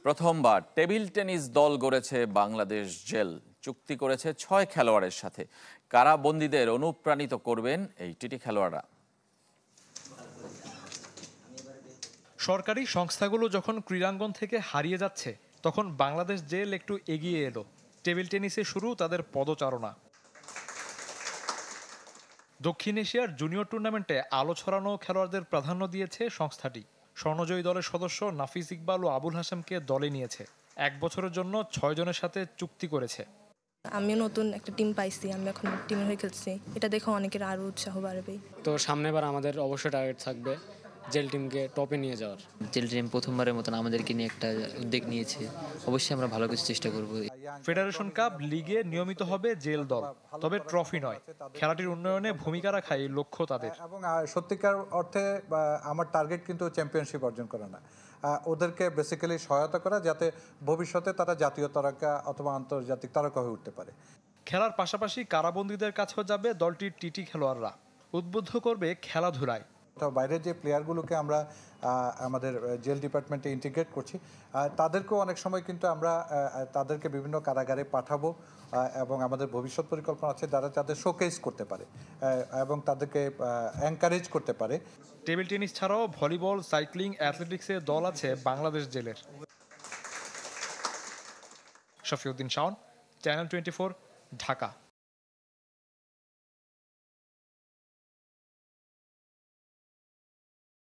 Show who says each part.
Speaker 1: প্রথমবার table tennis দল গড়েছে Bangladesh jail. চুক্তি করেছে ৬ খেলোয়াড়ের সাথে। কারাবন্দীদের অনুপ্রাণিত করবেন এই টিটি খেলোয়াড়রা।
Speaker 2: সরকারি সংস্থাগুলো যখন ক্রীড়াঙ্গন থেকে হারিয়ে যাচ্ছে, তখন বাংলাদেশ জেল একটু এগিয়ে এলো। টেবিল টেনিসে শুরু তাদের পদচারণা। দক্ষিণ এশিয়ার জুনিয়র টুর্নামেন্টে আলো ছড়ানো খেলোয়াড়দের প্রাধান্য দিয়েছে সংস্থাটি। স্বর্ণজয়ী দলের সদস্য নাফিস ইকবাল ও আবুল হাশেমকে দলে নিয়েছে। ১ বছরের জন্য ৬ জনের সাথে চুক্তি করেছে।
Speaker 3: আমিও নতুন একটা টিম পাইছি, আমি এখন টিমের হয়ে খেলছি। এটা দেখে অনেকের আরো উৎসাহ বাড়বে।
Speaker 4: তো সামনেবার আমাদের অবশ্যই টার্গেট থাকবে জেল টিমকে টপে নিয়ে যাওয়ার।
Speaker 5: জেল টিম প্রথমবারের মতন আমাদেরকে নিয়ে একটা উদ্যোগ নিয়েছে। অবশ্যই আমরা ভালো কিছু চেষ্টা করব।
Speaker 2: ফেডারেশন কাপ লিগে নিয়মিত হবে জেল দল, তবে ট্রফি নয়। খেলাটির উন্নয়নে ভূমিকা রাখাই লক্ষ্য তাদের।
Speaker 6: এবং সত্যিকার অর্থে আমার টার্গেট কিন্তু চ্যাম্পিয়নশিপ অর্জন করা না, ওদেরকে বেসিক্যালি সহায়তা করা, যাতে ভবিষ্যতে তারা জাতীয় তারকা অথবা আন্তর্জাতিক তারকা হয়ে উঠতে পারে।
Speaker 2: খেলার পাশাপাশি কারাবন্দীদের কাছেও যাবে দলটির টিটি খেলোয়াড়রা। উদ্বুদ্ধ করবে খেলাধুলায়।
Speaker 6: বাইরের যে প্লেয়ারগুলোকে আমরা আমাদের জেল ডিপার্টমেন্টে ইন্টিগ্রেট করছি, তাদেরকেও অনেক সময় কিন্তু আমরা তাদেরকে বিভিন্ন কারাগারে পাঠাবো, এবং আমাদের ভবিষ্যৎ পরিকল্পনা আছে যারা তাদের শোকেস করতে পারে এবং তাদেরকে এনকারেজ করতে পারে।
Speaker 2: টেবিল টেনিস ছাড়াও ভলিবল, সাইক্লিং, অ্যাথলেটিক্সের দল আছে বাংলাদেশ জেলের। শফিউদ্দিন শাওন, চ্যানেল 24, ঢাকা।